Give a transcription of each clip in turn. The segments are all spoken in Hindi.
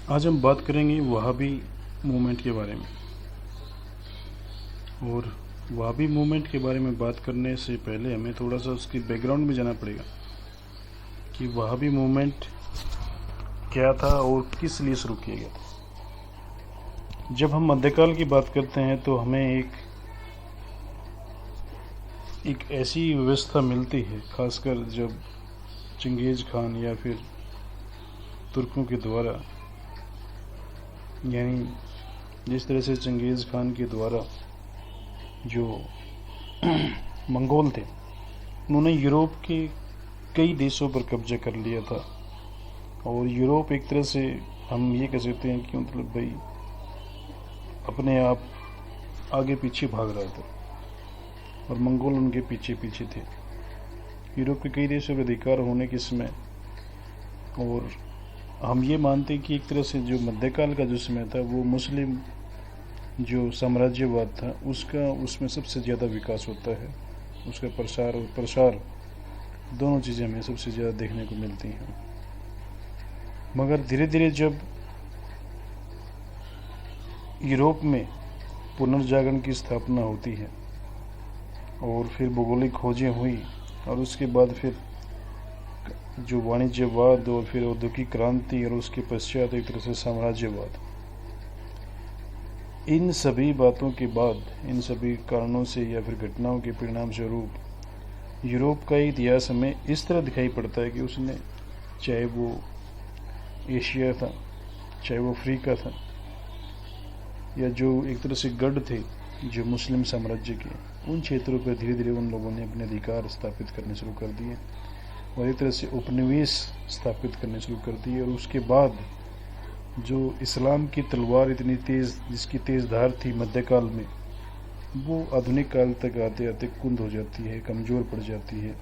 आज हम बात करेंगे वहाबी मूवमेंट के बारे में। और वहाबी मूवमेंट के बारे में बात करने से पहले हमें थोड़ा सा उसके बैकग्राउंड में जाना पड़ेगा कि वहाबी मूवमेंट क्या था और किस लिए शुरू किया गया था। जब हम मध्यकाल की बात करते हैं तो हमें एक ऐसी व्यवस्था मिलती है, खासकर जब चंगेज़ खान या फिर तुर्कों के द्वारा, यानी जिस तरह से चंगेज़ खान के द्वारा जो मंगोल थे उन्होंने यूरोप के कई देशों पर कब्जा कर लिया था। और यूरोप एक तरह से हम ये कह सकते हैं कि मतलब भाई अपने आप आगे पीछे भाग रहा था और मंगोल उनके पीछे पीछे थे। यूरोप के कई देशों का अधिकार होने के समय, और हम ये मानते हैं कि एक तरह से जो मध्यकाल का जो समय था वो मुस्लिम जो साम्राज्यवाद था उसमें सबसे ज़्यादा विकास होता है। उसका प्रसार और प्रसार दोनों चीज़ें हमें सबसे ज़्यादा देखने को मिलती हैं। मगर धीरे धीरे जब यूरोप में पुनर्जागरण की स्थापना होती है और फिर भौगोलिक खोजें हुई और उसके बाद फिर जो वाणिज्यवाद और फिर औद्योगिक क्रांति और उसके पश्चात एक तरह से साम्राज्यवाद, इन सभी बातों के बाद, इन सभी कारणों से या फिर घटनाओं के परिणाम स्वरूप यूरोप का इतिहास हमें इस तरह दिखाई पड़ता है कि उसने, चाहे वो एशिया था, चाहे वो अफ्रीका था, या जो एक तरह से गढ़ थे जो मुस्लिम साम्राज्य के, उन क्षेत्रों पर धीरे धीरे उन लोगों ने अपने अधिकार स्थापित करने शुरू कर दिए और एक तरह से उपनिवेश स्थापित करने शुरू कर दिए। और उसके बाद जो इस्लाम की तलवार इतनी तेज़, जिसकी तेज़ धार थी मध्यकाल में, वो आधुनिक काल तक आते आते कुंद हो जाती है, कमज़ोर पड़ जाती है।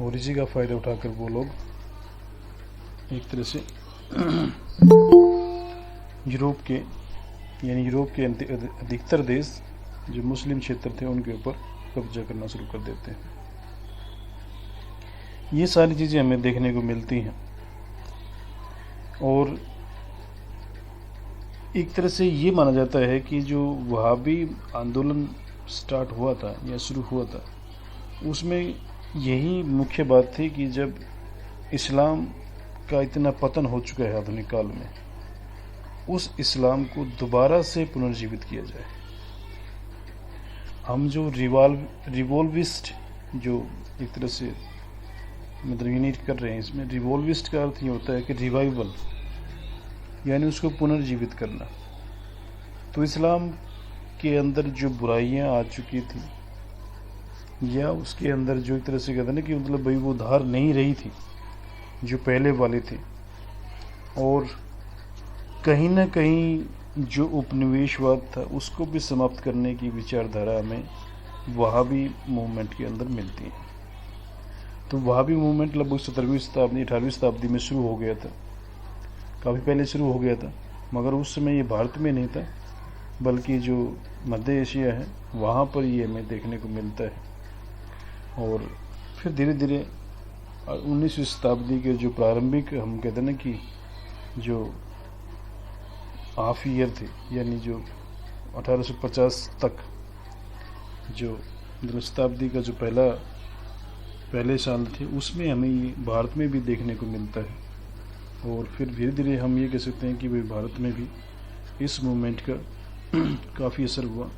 और इसी का फ़ायदा उठाकर वो लोग एक तरह से यूरोप के अधिकतर देश जो मुस्लिम क्षेत्र थे उनके ऊपर कब्जा करना शुरू कर देते हैं। ये सारी चीज़ें हमें देखने को मिलती हैं। और एक तरह से ये माना जाता है कि जो वहाबी आंदोलन स्टार्ट हुआ था या शुरू हुआ था, उसमें यही मुख्य बात थी कि जब इस्लाम का इतना पतन हो चुका है आधुनिक काल में, उस इस्लाम को दोबारा से पुनर्जीवित किया जाए। हम जो रिवॉल्विस्ट जो एक तरह से मतलब यूनिट कर रहे हैं, इसमें रिवॉल्विस्ट का अर्थ ये होता है कि रिवाइवल, यानी उसको पुनर्जीवित करना। तो इस्लाम के अंदर जो बुराइयां आ चुकी थी या उसके अंदर जो एक तरह से कहते हैं ना कि मतलब भाई वो धार नहीं रही थी जो पहले वाले थे, और कहीं ना कहीं जो उपनिवेशवाद था उसको भी समाप्त करने की विचारधारा हमें वहाबी मूवमेंट के अंदर मिलती है। तो वहाबी मूवमेंट लगभग 17वीं शताब्दी 18वीं शताब्दी में शुरू हो गया था, काफ़ी पहले शुरू हो गया था। मगर उस समय ये भारत में नहीं था, बल्कि जो मध्य एशिया है वहाँ पर ये हमें देखने को मिलता है। और फिर धीरे धीरे 19वीं शताब्दी के जो प्रारंभिक, हम कहते हैं ना कि जो हाफ ईयर थे, यानी जो 1850 तक जो शताब्दी का जो पहले साल थे, उसमें हमें ये भारत में भी देखने को मिलता है। और फिर धीरे धीरे हम ये कह सकते हैं कि भाई भारत में भी इस मूवमेंट का काफ़ी असर हुआ।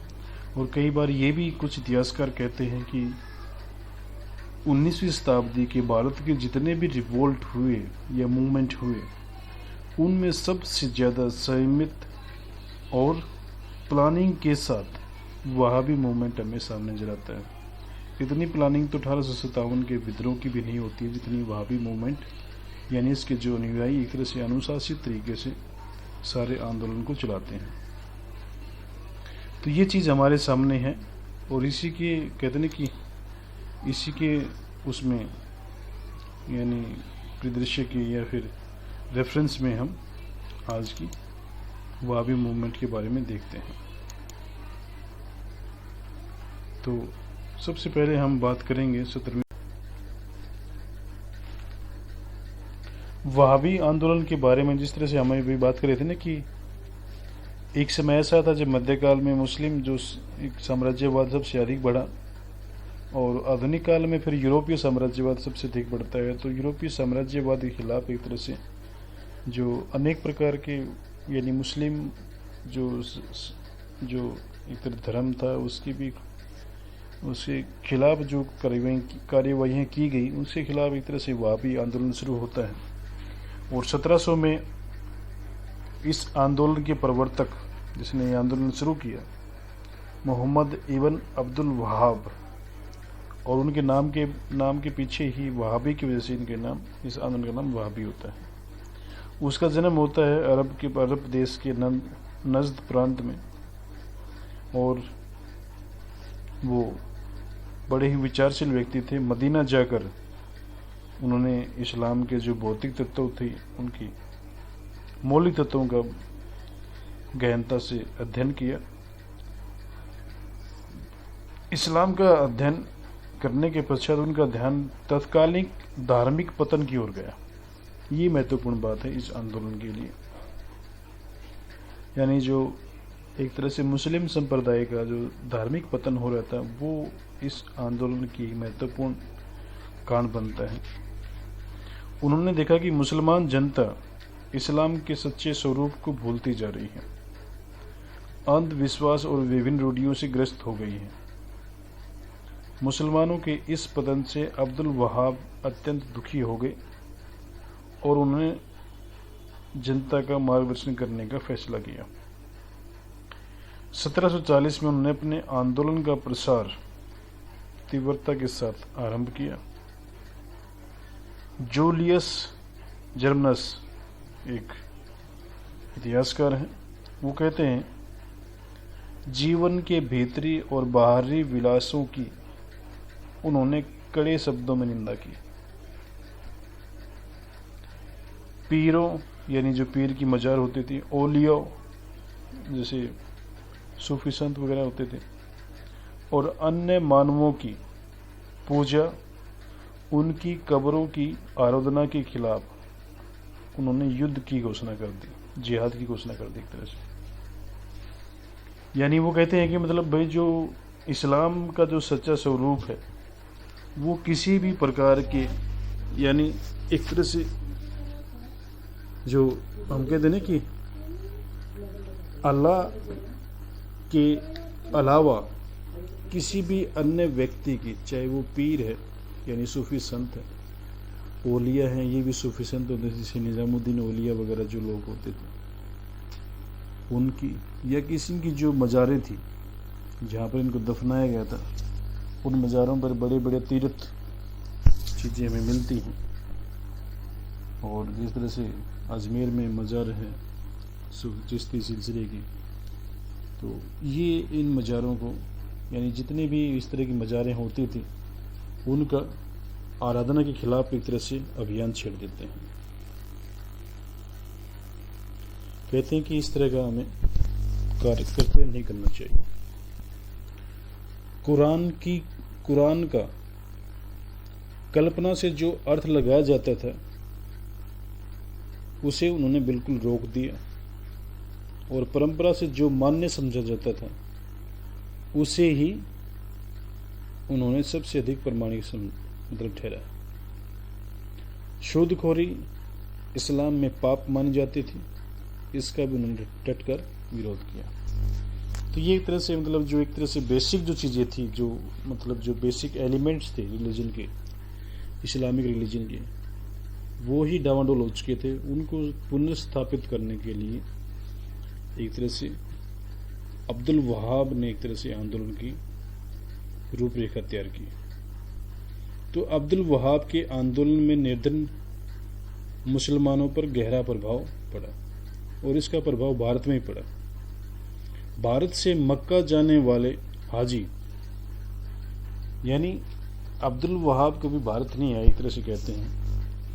और कई बार ये भी कुछ इतिहासकार कहते हैं कि 19वीं शताब्दी के भारत के जितने भी रिवोल्ट हुए या मूवमेंट हुए, उनमें सबसे ज़्यादा संयमित और प्लानिंग के साथ वहाबी मूवमेंट हमें सामने नजर आता है। इतनी प्लानिंग तो 1857 के विद्रोह की भी नहीं होती जितनी वहाबी मूवमेंट, यानी इसके जो अनुयायी एक तरह से अनुशासित तरीके से सारे आंदोलन को चलाते हैं। तो ये चीज़ हमारे सामने है और इसी के कहते हैं कि इसी के उसमें यानी परिदृश्य के या फिर रेफरेंस में हम आज की वहाबी मूवमेंट के बारे में देखते हैं। तो सबसे पहले हम बात करेंगे वहाबी आंदोलन के बारे में जिस तरह से हमें भी बात कर रहे थे ना कि एक समय ऐसा था जब मध्यकाल में मुस्लिम जो एक साम्राज्यवाद सबसे अधिक बढ़ा, और आधुनिक काल में फिर यूरोपीय साम्राज्यवाद सबसे अधिक बढ़ता है। तो यूरोपीय साम्राज्यवाद के खिलाफ एक तरह से जो अनेक प्रकार के यानी मुस्लिम जो एक तरह धर्म था उसके खिलाफ जो कार्यवाहियाँ की गई, उनके खिलाफ एक तरह से वहाबी आंदोलन शुरू होता है। और 1700 में इस आंदोलन के प्रवर्तक जिसने ये आंदोलन शुरू किया, मोहम्मद इब्न अब्दुल वहाब, और उनके नाम के पीछे ही वहाबी की वजह से इस आंदोलन का नाम वहाबी होता है। उसका जन्म होता है अरब देश के नजद प्रांत में, और वो बड़े ही विचारशील व्यक्ति थे। मदीना जाकर उन्होंने इस्लाम के जो भौतिक तत्व थे उनकी मौलिक तत्वों का गहनता से अध्ययन किया। इस्लाम का अध्ययन करने के पश्चात उनका ध्यान तत्कालीन धार्मिक पतन की ओर गया। ये महत्वपूर्ण बात है इस आंदोलन के लिए, यानी जो एक तरह से मुस्लिम संप्रदाय का जो धार्मिक पतन हो रहा था वो इस आंदोलन की महत्वपूर्ण कारण बनता है। उन्होंने देखा कि मुसलमान जनता इस्लाम के सच्चे स्वरूप को भूलती जा रही है, अंधविश्वास और विभिन्न रूढ़ियों से ग्रस्त हो गई है। मुसलमानों के इस पतन से अब्दुल वहाब अत्यंत दुखी हो गए और उन्होंने जनता का मार्गदर्शन करने का फैसला किया। 1740 में उन्होंने अपने आंदोलन का प्रसार तीव्रता के साथ आरंभ किया। जूलियस जर्मनस एक इतिहासकार हैं, वो कहते हैं, जीवन के भीतरी और बाहरी विलासों की उन्होंने कड़े शब्दों में निंदा की। पीरों यानी जो पीर की मजार होती थी, ओलियो जैसे सूफी संत वगैरह होते थे, और अन्य मानवों की पूजा, उनकी कब्रों की आराधना के खिलाफ उन्होंने युद्ध की घोषणा कर दी, जिहाद की घोषणा कर दी एक तरह से। यानी वो कहते हैं कि मतलब भाई जो इस्लाम का जो सच्चा स्वरूप है वो किसी भी प्रकार के, यानी एक तरह से जो हम कहते हैं ना कि अल्लाह के अलावा किसी भी अन्य व्यक्ति की, चाहे वो पीर है यानी सूफी संत है, ओलिया हैं, ये भी सूफी संत होते थे, जैसे निजामुद्दीन ओलिया वगैरह जो लोग होते थे, उनकी या किसी की जो मज़ारें थी जहाँ पर इनको दफनाया गया था, उन मज़ारों पर बड़े बड़े तीर्थ चीज़ें हमें मिलती हैं। और जिस तरह से अजमेर में मज़ार है चिश्ती सिलसिले की, तो ये इन मज़ारों को, यानी जितने भी इस तरह की मज़ारें होती थी उनका आराधना के खिलाफ एक तरह से अभियान छेड़ देते हैं। कहते हैं कि इस तरह का हमें कार्य करते नहीं करना चाहिए। कुरान का कल्पना से जो अर्थ लगाया जाता था उसे उन्होंने बिल्कुल रोक दिया, और परंपरा से जो मान्य समझा जाता था उसे ही उन्होंने सबसे अधिक प्रमाणिक मतलब ठहराया। सूदखोरी इस्लाम में पाप मानी जाती थी, इसका भी उन्होंने डटकर विरोध किया। तो ये एक तरह से मतलब जो एक तरह से बेसिक जो चीज़ें थी, जो मतलब जो बेसिक एलिमेंट्स थे रिलीजन के, इस्लामिक रिलीजन के, वो ही डावाडोल हो चुके थे। उनको पुनर्स्थापित करने के लिए एक तरह से अब्दुल वहाब ने एक तरह से आंदोलन की रूपरेखा तैयार की। तो अब्दुल वहाब के आंदोलन में निर्धन मुसलमानों पर गहरा प्रभाव पड़ा, और इसका प्रभाव भारत में ही पड़ा। भारत से मक्का जाने वाले हाजी, यानी अब्दुल वहाब कभी भारत नहीं आए एक तरह से कहते हैं,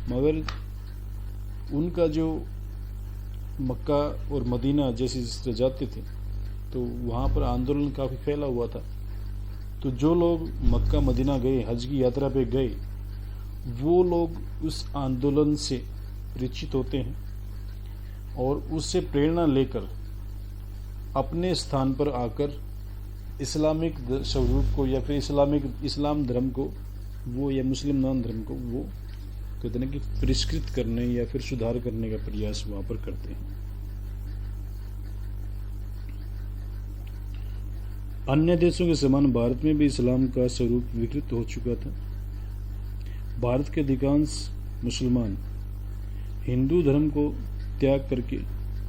मगर उनका जो मक्का और मदीना जैसी जिस तरह जाते थे तो वहाँ पर आंदोलन काफ़ी फैला हुआ था। तो जो लोग मक्का मदीना गए, हज की यात्रा पे गए, वो लोग उस आंदोलन से परिचित होते हैं और उससे प्रेरणा लेकर अपने स्थान पर आकर इस्लामिक स्वरूप को या फिर इस्लाम धर्म को वो या मुसलमान धर्म को वो कहते हैं कि परिष्कृत करने या फिर सुधार करने का प्रयास वहां पर करते हैं। अन्य देशों के समान भारत में भी इस्लाम का स्वरूप विकृत हो चुका था। भारत के अधिकांश मुसलमान हिंदू धर्म को त्याग करके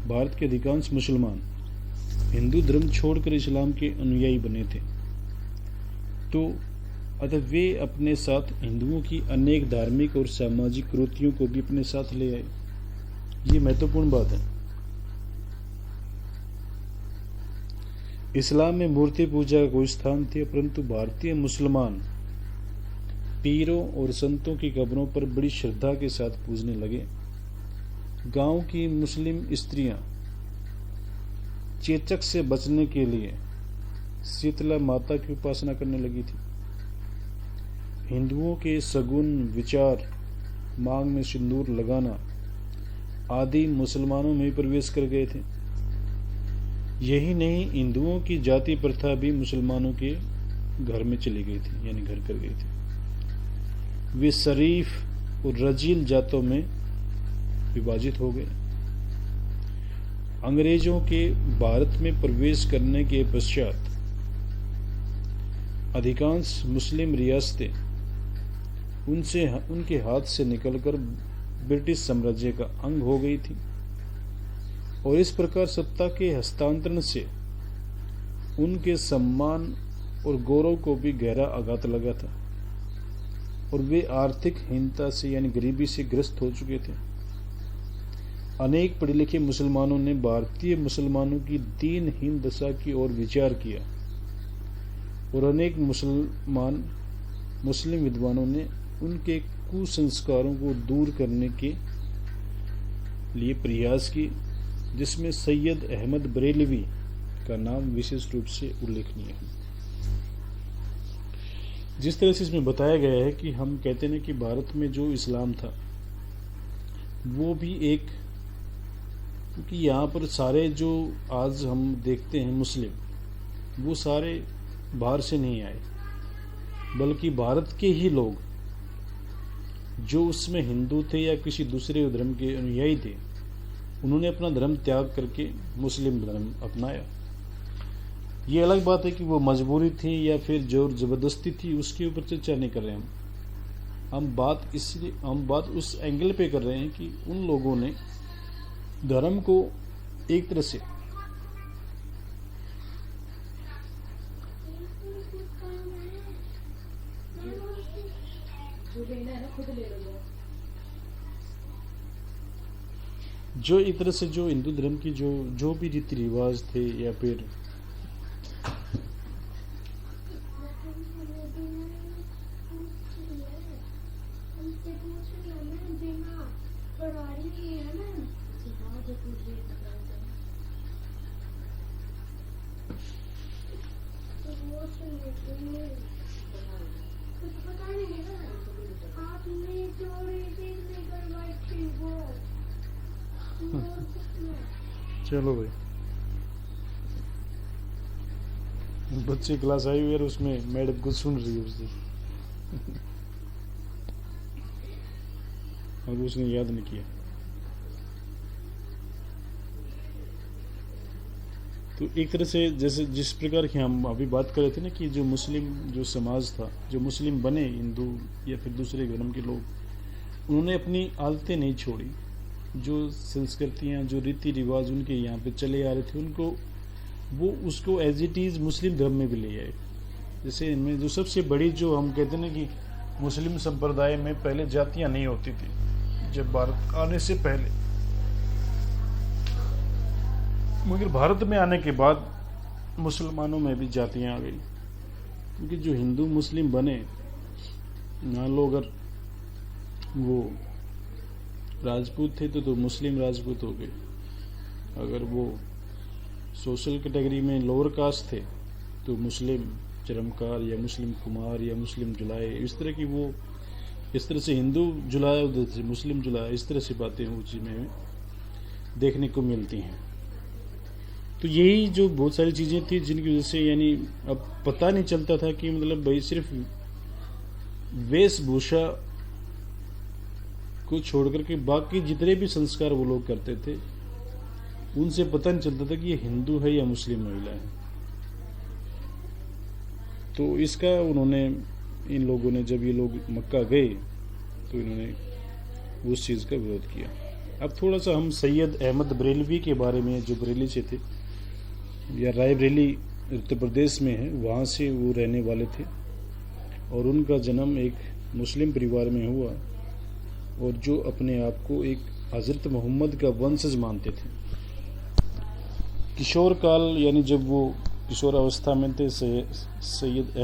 भारत के अधिकांश मुसलमान हिंदू धर्म छोड़कर इस्लाम के अनुयायी बने थे। तो अतः वे अपने साथ हिंदुओं की अनेक धार्मिक और सामाजिक कुरीतियों को भी अपने साथ ले आए। ये महत्वपूर्ण बात है। इस्लाम में मूर्ति पूजा का कोई स्थान थे, परंतु भारतीय मुसलमान पीरों और संतों की कब्रों पर बड़ी श्रद्धा के साथ पूजने लगे। गांव की मुस्लिम स्त्रियां चेचक से बचने के लिए शीतला माता की उपासना करने लगी थी। हिंदुओं के सगुन विचार, मांग में सिंदूर लगाना आदि मुसलमानों में प्रवेश कर गए थे। यही नहीं, हिंदुओं की जाति प्रथा भी मुसलमानों के घर में चली गई थी, यानी घर कर गई थी। वे शरीफ और रजील जातों में विभाजित हो गए। अंग्रेजों के भारत में प्रवेश करने के पश्चात अधिकांश मुस्लिम रियासतें उनके हाथ से निकलकर ब्रिटिश साम्राज्य का अंग हो गई थी और इस प्रकार सत्ता के हस्तांतरण से उनके सम्मान और गौरव को भी गहरा आघात लगा था और वे आर्थिक हीनता से यानी गरीबी से ग्रस्त हो चुके थे। अनेक पढ़े लिखे मुसलमानों ने भारतीय मुसलमानों की दीनहीन दशा की ओर विचार किया और अनेक मुस्लिम विद्वानों ने उनके कुसंस्कारों को दूर करने के लिए प्रयास किए, जिसमें सैयद अहमद बरेलवी का नाम विशेष रूप से उल्लेखनीय है। जिस तरह से इसमें बताया गया है कि हम कहते हैं कि भारत में जो इस्लाम था वो भी एक, क्योंकि यहाँ पर सारे जो आज हम देखते हैं मुस्लिम वो सारे बाहर से नहीं आए, बल्कि भारत के ही लोग जो उसमें हिंदू थे या किसी दूसरे धर्म के अनुयायी थे, उन्होंने अपना धर्म त्याग करके मुस्लिम धर्म अपनाया। ये अलग बात है कि वो मजबूरी थी या फिर जोर जबरदस्ती थी, उसके ऊपर चर्चा नहीं कर रहे हैं हम बात उस एंगल पे कर रहे हैं कि उन लोगों ने धर्म को एक तरह से जो एक तरह से जो हिंदू धर्म की जो भी रीति रिवाज थे या फिर चलो भाई, बच्चे क्लास आई हुई है और उसमें मैडम कुछ सुन रही है उससे और उसने याद नहीं किया। तो एक तरह से जैसे जिस प्रकार की हम अभी बात कर रहे थे ना कि जो मुस्लिम जो समाज था, जो मुस्लिम बने हिंदू या फिर दूसरे धर्म के लोग, उन्होंने अपनी आदतें नहीं छोड़ी। जो संस्कृतियाँ जो रीति रिवाज उनके यहाँ पे चले आ रहे थे उनको वो उसको एज इट इज मुस्लिम धर्म में भी ले आए। जैसे इनमें जो सबसे बड़ी जो हम कहते हैं ना कि मुस्लिम संप्रदाय में पहले जातियाँ नहीं होती थी, जब भारत आने से पहले, मगर भारत में आने के बाद मुसलमानों में भी जातियाँ आ गई। क्योंकि जो हिंदू मुस्लिम बने, मान लो अगर वो राजपूत थे तो मुस्लिम राजपूत हो गए, अगर वो सोशल कैटेगरी में लोअर कास्ट थे तो मुस्लिम चरमकार या मुस्लिम कुमार या मुस्लिम जुलाए, इस तरह की वो इस तरह से हिंदू जुलाया, उधर से मुस्लिम जुलाया, इस तरह से बातें ऊँची में देखने को मिलती हैं। तो यही जो बहुत सारी चीज़ें थी जिनकी वजह से यानी अब पता नहीं चलता था कि मतलब भाई सिर्फ वेशभूषा को छोड़कर के बाकी जितने भी संस्कार वो लोग करते थे उनसे पता नहीं चलता था कि ये हिंदू है या मुस्लिम महिला है। तो इसका उन्होंने, इन लोगों ने, जब ये लोग मक्का गए तो इन्होंने उस चीज़ का विरोध किया। अब थोड़ा सा हम सैयद अहमद बरेलवी के बारे में, जो बरेली से थे या रायबरेली उत्तर प्रदेश में है, वहाँ से वो रहने वाले थे और उनका जन्म एक मुस्लिम परिवार में हुआ और जो अपने आप को एक हज़रत मोहम्मद का वंशज मानते थे। किशोर काल यानी जब वो किशोर अवस्था में थे, सैयद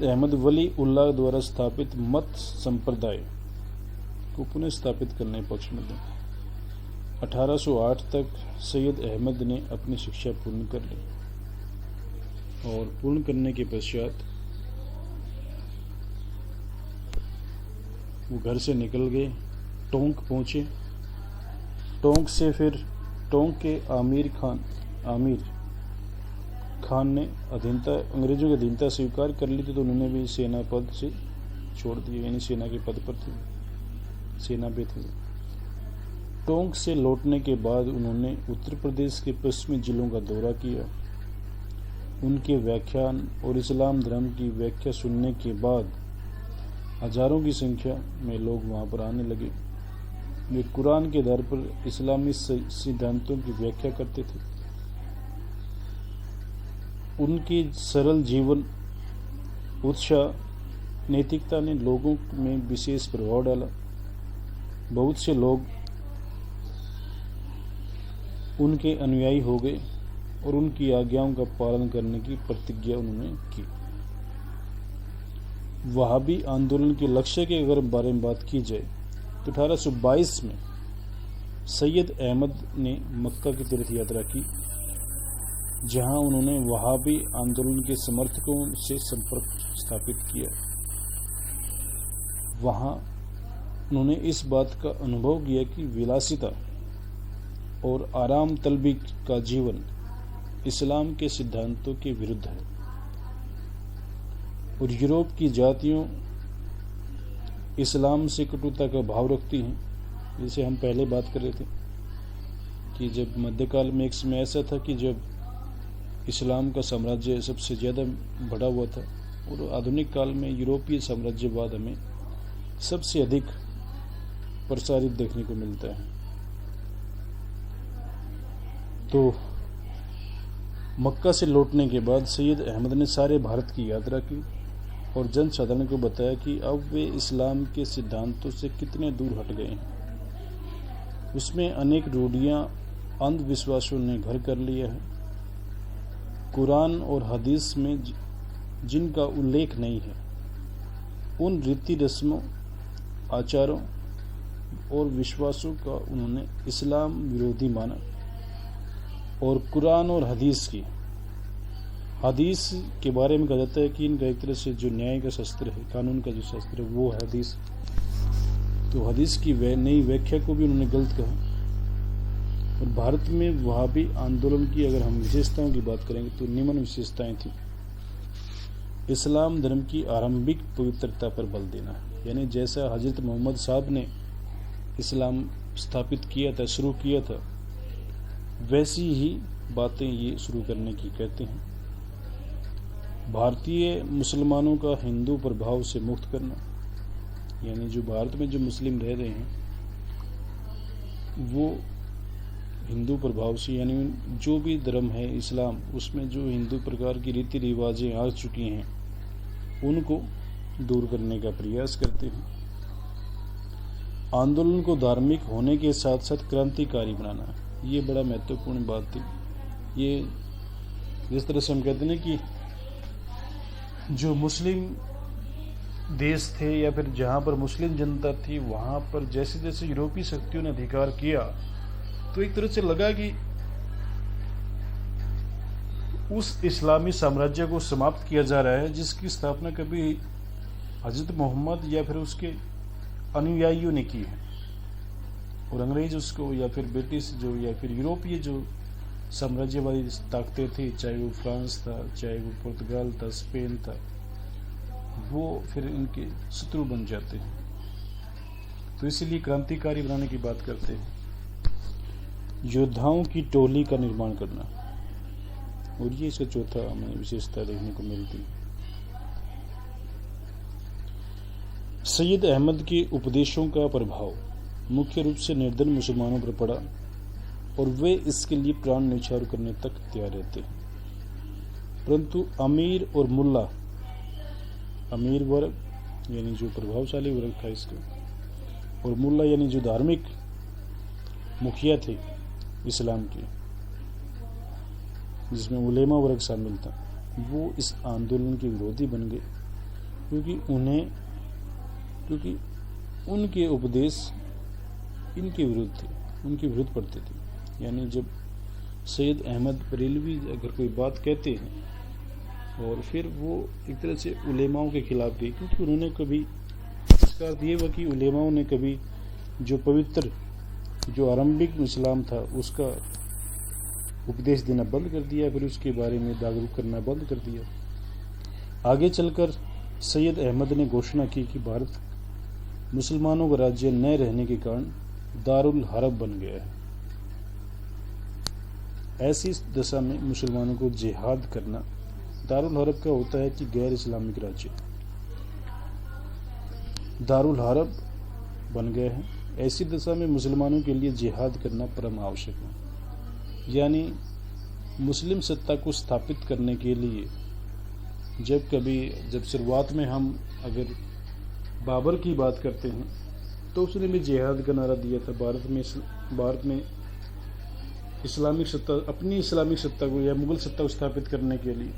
अहमद वली उल्लाह द्वारा स्थापित मत संप्रदाय को पुनः स्थापित करने पक्ष में थे। 1808 तक सैयद अहमद ने अपनी शिक्षा पूर्ण कर ली और पूर्ण करने के पश्चात वो घर से निकल गए, टोंक पहुंचे। टोंक से फिर टोंक के आमिर खान ने अंग्रेजों की अधीनता स्वीकार कर ली थी, तो उन्होंने भी सेना पद से छोड़ दिया, यानी सेना के पद पर थे, सेना पे थे। टोंक से लौटने के बाद उन्होंने उत्तर प्रदेश के पश्चिमी जिलों का दौरा किया। उनके व्याख्यान और इस्लाम धर्म की व्याख्या सुनने के बाद हजारों की संख्या में लोग वहां पर आने लगे। वे कुरान के आधार पर इस्लामी सिद्धांतों की व्याख्या करते थे। उनकी सरल जीवन, उत्साह, नैतिकता ने लोगों में विशेष प्रभाव डाला। बहुत से लोग उनके अनुयायी हो गए और उनकी आज्ञाओं का पालन करने की प्रतिज्ञा उन्होंने की। वहाबी आंदोलन के लक्ष्य के अगर बारे में बात की जाए तो 1822 में सैयद अहमद ने मक्का की तीर्थ यात्रा की, जहां उन्होंने वहाबी आंदोलन के समर्थकों से संपर्क स्थापित किया। वहां उन्होंने इस बात का अनुभव किया कि विलासिता और आराम तलबी का जीवन इस्लाम के सिद्धांतों के विरुद्ध है और यूरोप की जातियों इस्लाम से कटुता का भाव रखती हैं। जैसे हम पहले बात कर रहे थे कि जब मध्यकाल में एक समय ऐसा था कि जब इस्लाम का साम्राज्य सबसे ज़्यादा बढ़ा हुआ था और आधुनिक काल में यूरोपीय साम्राज्यवाद हमें सबसे अधिक प्रसारित देखने को मिलता है। तो मक्का से लौटने के बाद सैयद अहमद ने सारे भारत की यात्रा की और जनसाधारण को बताया कि अब वे इस्लाम के सिद्धांतों से कितने दूर हट गए हैं। उसमें अनेक रूढ़ियां, अंधविश्वासों ने घर कर लिया है। कुरान और हदीस में जिनका उल्लेख नहीं है, उन रीति रस्मों, आचारों और विश्वासों का उन्होंने इस्लाम विरोधी माना और कुरान और हदीस के बारे में कहा जाता है कि इनका एक तरह से जो न्याय का शस्त्र है, कानून का जो शस्त्र है, वो है हदीस। तो हदीस की नई व्याख्या को भी उन्होंने गलत कहा। और भारत में वहाबी आंदोलन की अगर हम विशेषताओं की बात करेंगे तो निम्न विशेषताएं थी। इस्लाम धर्म की आरंभिक पवित्रता पर बल देना, यानी जैसा हजरत मोहम्मद साहब ने इस्लाम स्थापित किया था, शुरू किया था, वैसी ही बातें ये शुरू करने की कहते हैं। भारतीय मुसलमानों का हिंदू प्रभाव से मुक्त करना, यानी जो भारत में जो मुस्लिम रह रहे हैं वो हिंदू प्रभाव से, यानी जो भी धर्म है इस्लाम, उसमें जो हिंदू प्रकार की रीति रिवाजें आ चुकी हैं उनको दूर करने का प्रयास करते हैं। आंदोलन को धार्मिक होने के साथ साथ क्रांतिकारी बनाना, ये बड़ा महत्वपूर्ण बात थी। ये जिस तरह से हम कहते हैं कि जो मुस्लिम देश थे या फिर जहाँ पर मुस्लिम जनता थी, वहाँ पर जैसे जैसे यूरोपीय शक्तियों ने अधिकार किया तो एक तरह से लगा कि उस इस्लामी साम्राज्य को समाप्त किया जा रहा है जिसकी स्थापना कभी हजरत मोहम्मद या फिर उसके अनुयायियों ने की है। और अंग्रेज उसको या फिर ब्रिटिश जो या फिर यूरोपीय जो साम्राज्यवादी ताकतें थी, चाहे वो फ्रांस था, चाहे वो पुर्तगाल था, स्पेन था, वो फिर इनके शत्रु बन जाते हैं। तो इसीलिए क्रांतिकारी बनाने की बात करते हैं। योद्धाओं की टोली का निर्माण करना, और ये इसका चौथा हमें विशेषता देखने को मिलती है। सैयद अहमद के उपदेशों का प्रभाव मुख्य रूप से निर्धन मुसलमानों पर पड़ा और वे इसके लिए प्राण न्यौछावर करने तक तैयार रहते हैं। परंतु अमीर और मुल्ला, अमीर वर्ग यानी जो प्रभावशाली वर्ग था इसका, और मुल्ला यानी जो धार्मिक मुखिया थे इस्लाम के, जिसमें उलेमा वर्ग शामिल था, वो इस आंदोलन के विरोधी बन गए, क्योंकि उनके उपदेश इनके विरुद्ध थे, उनके विरुद्ध पड़ते थे। यानी जब सैयद अहमद बरेलवी अगर कोई बात कहते हैं और फिर वो एक तरह से उलेमाओं के खिलाफ गई, क्योंकि उन्होंने कभी, इसका अर्थ ये हुआ कि उलेमाओं ने कभी जो पवित्र जो आरंभिक इस्लाम था उसका उपदेश देना बंद कर दिया, फिर उसके बारे में जागरूक करना बंद कर दिया। आगे चलकर सैयद अहमद ने घोषणा की कि भारत मुसलमानों का राज्य न रहने के कारण दारुल हरब बन गया है। ऐसी दशा में मुसलमानों को जिहाद करना, दारुल हरब का होता है कि गैर इस्लामिक राज्य, दारुल हरब बन गए हैं। ऐसी दशा में मुसलमानों के लिए जिहाद करना परम आवश्यक है। यानी मुस्लिम सत्ता को स्थापित करने के लिए जब शुरुआत में हम अगर बाबर की बात करते हैं तो उसने भी जिहाद का नारा दिया था भारत में इस्लामिक सत्ता, अपनी इस्लामिक सत्ता को या मुगल सत्ता को स्थापित करने के लिए।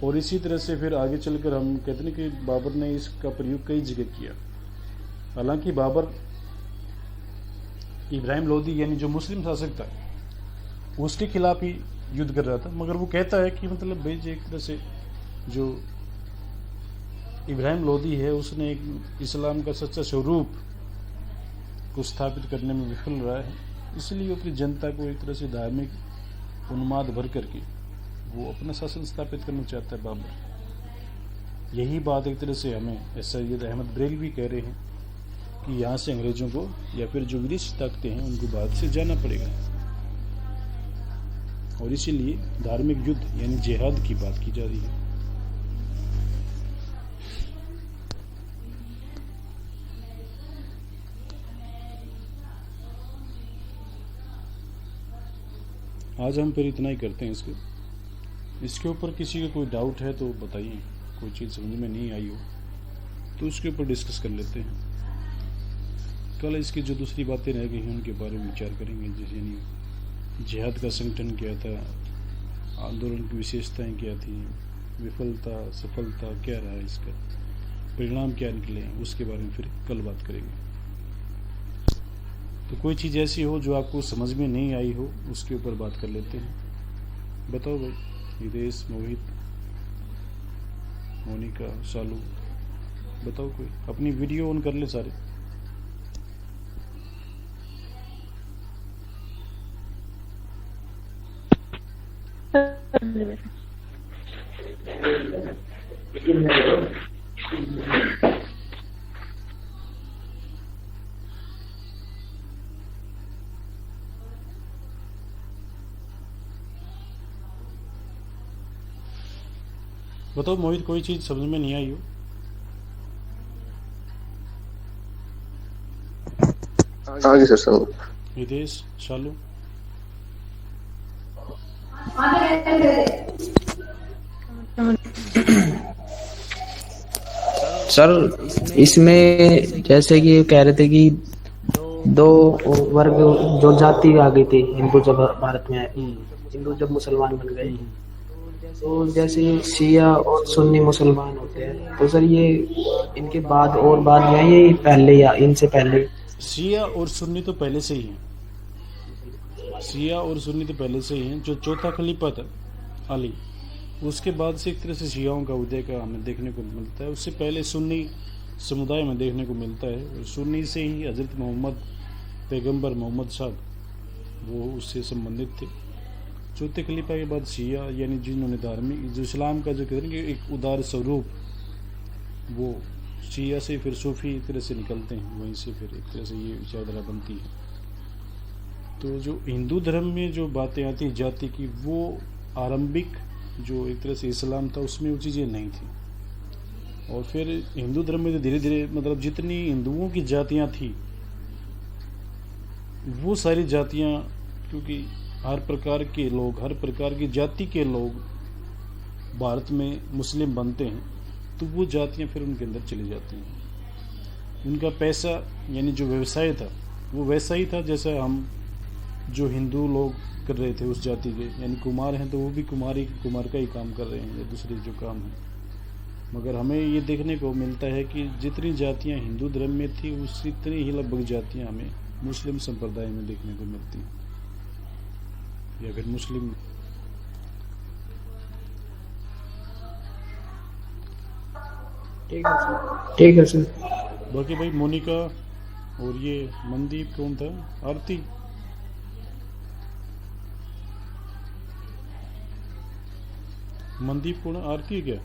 और इसी तरह से फिर आगे चलकर हम कहते हैं कि बाबर ने इसका प्रयोग कई जगह किया। हालांकि बाबर इब्राहिम लोदी यानी जो मुस्लिम शासक था उसके खिलाफ ही युद्ध कर रहा था, मगर वो कहता है कि मतलब भाई एक तरह से जो इब्राहिम लोदी है उसने एक इस्लाम का सच्चा स्वरूप को स्थापित करने में विफल रहा है, इसलिए वो अपनी जनता को एक तरह से धार्मिक उन्माद भर करके वो अपना शासन स्थापित करना चाहता है बाबर। यही बात एक तरह से हमें सैयद अहमद बरेलवी कह रहे हैं कि यहाँ से अंग्रेजों को या फिर जो विदेशी ताकतें हैं उनको भारत से जाना पड़ेगा, और इसीलिए धार्मिक युद्ध यानी जिहाद की बात की जा रही है। आज हम फिर इतना ही करते हैं। इसके ऊपर किसी का कोई डाउट है तो बताइए, कोई चीज़ समझ में नहीं आई हो तो उसके ऊपर डिस्कस कर लेते हैं। कल इसकी जो दूसरी बातें रह गई हैं उनके बारे में विचार करेंगे, जैसे यानी जिहाद का संगठन क्या था, आंदोलन की विशेषताएं क्या थी, विफलता सफलता क्या रहा, इसका परिणाम क्या निकले, उसके बारे में फिर कल बात करेंगे। तो कोई चीज़ ऐसी हो जो आपको समझ में नहीं आई हो उसके ऊपर बात कर लेते हैं। बताओ भाई, हिदेश, मोहित, मोनिका, शालू, बताओ कोई। अपनी वीडियो ऑन कर ले सारे। बताओ मोहित, कोई चीज समझ में नहीं आई हो? हाँ जी सर, समझ। हिदेश, शालू, सर इसमें जैसे कि कह रहे थे कि दो वर्ग जो जाति आ गई थी, हिंदू जब भारत में आए, हिंदू जब मुसलमान बन गए, तो जैसे शिया और सुन्नी मुसलमान होते हैं, तो सर ये इनके बाद और बाद में ये पहले या इनसे पहले? शिया और सुन्नी तो पहले से ही हैं। शिया और सुन्नी तो पहले से ही हैं। जो चौथा खलीफा था अली। उसके बाद से एक तरह से शियाओं का उदय का हमें देखने को मिलता है। उससे पहले सुन्नी समुदाय में देखने को मिलता है, और सुन्नी से ही हज़रत मोहम्मद पैगंबर मोहम्मद साहब वो उससे संबंधित थे। चौथे खलीफा के बाद शिया, यानी जिन्होंने धार्मिक जो इस्लाम का जो कहते हैं कि एक उदार स्वरूप, वो शिया से फिर सूफी एक तरह से निकलते हैं, वहीं से फिर एक तरह से ये विचारधारा बनती है। तो जो हिंदू धर्म में जो बातें आती हैं जाति की, वो आरंभिक जो एक तरह से इस्लाम था उसमें वो चीज़ें नहीं थी। और फिर हिंदू धर्म में धीरे धीरे मतलब जितनी हिंदुओं की जातियां थी वो सारी जातियां, क्योंकि हर प्रकार के लोग, हर प्रकार की जाति के लोग भारत में मुस्लिम बनते हैं, तो वो जातियां फिर उनके अंदर चली जाती हैं। उनका पैसा यानी जो व्यवसाय था वो वैसा ही था जैसा हम जो हिंदू लोग कर रहे थे उस जाति के, यानी कुमार हैं तो वो भी कुमार का ही काम कर रहे हैं या दूसरे जो काम है। मगर हमें ये देखने को मिलता है कि जितनी जातियां हिंदू धर्म में थी उसी इतनी ही लगभग जातियां हमें मुस्लिम संप्रदाय में देखने को मिलती हैं, या फिर मुस्लिम। ठीक है सर। बाकी भाई मोनिका और ये मनदीप कौन था, आरती, मनदीप कौन, आरती है क्या?